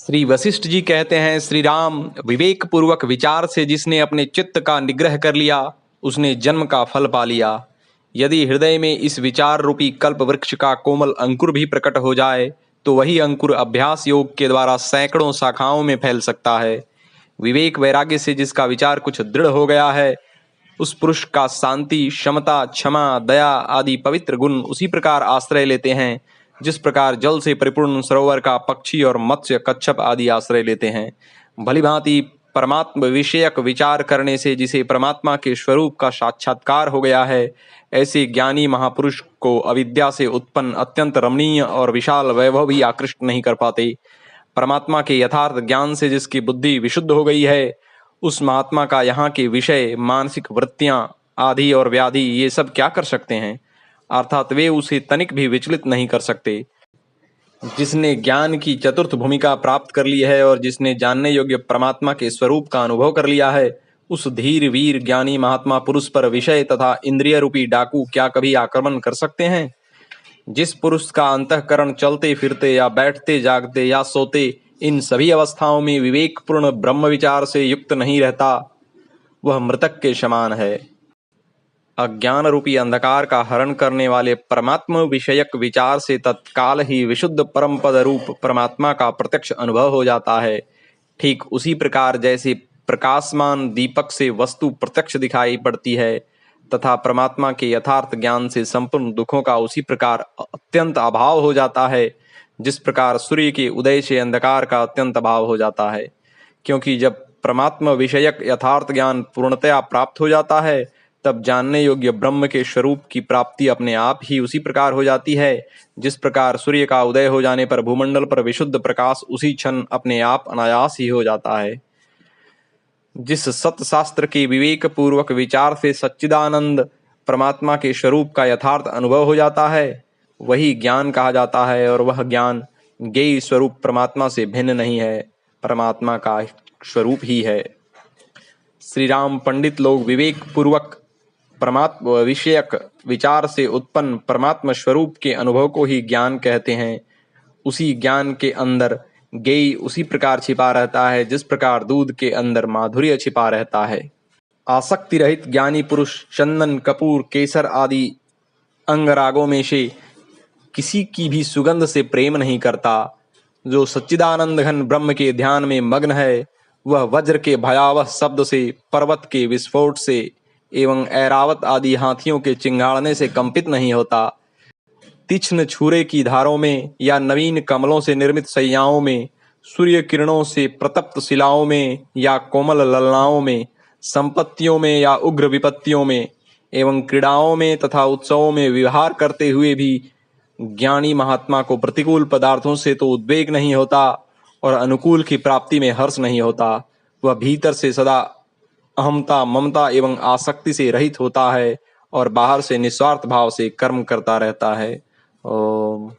श्री वशिष्ठ जी कहते हैं, श्री राम, विवेक पूर्वक विचार से जिसने अपने चित्त का निग्रह कर लिया उसने जन्म का फल पा लिया। यदि हृदय में इस विचार रूपी कल्प वृक्ष का कोमल अंकुर भी प्रकट हो जाए तो वही अंकुर अभ्यास योग के द्वारा सैकड़ों शाखाओं में फैल सकता है। विवेक वैराग्य से जिसका विचार कुछ दृढ़ हो गया है उस पुरुष का शांति, क्षमता, क्षमा, दया आदि पवित्र गुण उसी प्रकार आश्रय लेते हैं जिस प्रकार जल से परिपूर्ण सरोवर का पक्षी और मत्स्य, कच्छप आदि आश्रय लेते हैं। भलीभांति परमात्म विषयक विचार करने से जिसे परमात्मा के स्वरूप का साक्षात्कार हो गया है, ऐसे ज्ञानी महापुरुष को अविद्या से उत्पन्न अत्यंत रमणीय और विशाल वैभव भी आकृष्ट नहीं कर पाते। परमात्मा के यथार्थ ज्ञान से जिसकी बुद्धि विशुद्ध हो गई है उस महात्मा का यहाँ के विषय, मानसिक वृत्तियां आदि और व्याधि ये सब क्या कर सकते हैं, अर्थात वे उसे तनिक भी विचलित नहीं कर सकते। जिसने ज्ञान की चतुर्थ भूमिका प्राप्त कर ली है और जिसने जानने योग्य परमात्मा के स्वरूप का अनुभव कर लिया है उस धीर वीर ज्ञानी महात्मा पुरुष पर विषय तथा इंद्रिय रूपी डाकू क्या कभी आक्रमण कर सकते हैं। जिस पुरुष का अंतःकरण चलते फिरते या बैठते जागते या सोते इन सभी अवस्थाओं में विवेकपूर्ण ब्रह्म विचार से युक्त नहीं रहता वह मृतक के समान है। अज्ञान रूपी अंधकार का हरण करने वाले परमात्मा विषयक विचार से तत्काल ही विशुद्ध परम पद रूप परमात्मा का प्रत्यक्ष अनुभव हो जाता है। ठीक उसी प्रकार जैसे प्रकाशमान दीपक से वस्तु प्रत्यक्ष दिखाई पड़ती है तथा परमात्मा के यथार्थ ज्ञान से संपूर्ण दुखों का उसी प्रकार अत्यंत अभाव हो जाता है जिस प्रकार सूर्य के उदय से अंधकार का अत्यंत अभाव हो जाता है। क्योंकि जब परमात्मा विषयक यथार्थ ज्ञान पूर्णतया प्राप्त हो जाता है तब जानने योग्य ब्रह्म के स्वरूप की प्राप्ति अपने आप ही उसी प्रकार हो जाती है जिस प्रकार सूर्य का उदय हो जाने पर भूमंडल पर विशुद्ध प्रकाश उसी क्षण अपने आप अनायास ही हो जाता है। जिस सत्य शास्त्र के विवेक पूर्वक विचार से सच्चिदानंद परमात्मा के स्वरूप का यथार्थ अनुभव हो जाता है वही ज्ञान कहा जाता है और वह ज्ञान ज्ञेय स्वरूप परमात्मा से भिन्न नहीं है, परमात्मा का स्वरूप ही है। श्री राम, पंडित लोग विवेक पूर्वक परमात्मा विषयक विचार से उत्पन्न परमात्मा स्वरूप के अनुभव को ही ज्ञान कहते हैं। उसी ज्ञान के अंदर ज्ञेय उसी प्रकार छिपा रहता है जिस प्रकार दूध के अंदर माधुर्य छिपा रहता है। आसक्ति रहित ज्ञानी पुरुष चंदन, कपूर, केसर आदि अंगरागों में से किसी की भी सुगंध से प्रेम नहीं करता। जो सच्चिदानंद घन ब्रह्म के ध्यान में मग्न है वह वज्र के भयावह शब्द से, पर्वत के विस्फोट से एवं ऐरावत आदि हाथियों के चिंगाड़ने से कंपित नहीं होता। तीक्ष्ण छुरे की धारों में या नवीन कमलों से निर्मित शैयाओं में, सूर्य किरणों से प्रतप्त शिलाओं में या कोमल ललनाओं में, संपत्तियों में या उग्र विपत्तियों में एवं क्रीड़ाओं में तथा उत्सवों में विहार करते हुए भी ज्ञानी महात्मा को प्रतिकूल पदार्थों से तो उद्वेग नहीं होता और अनुकूल की प्राप्ति में हर्ष नहीं होता। वह भीतर से सदा अहमता, ममता एवं आसक्ति से रहित होता है और बाहर से निस्वार्थ भाव से कर्म करता रहता है। ओम।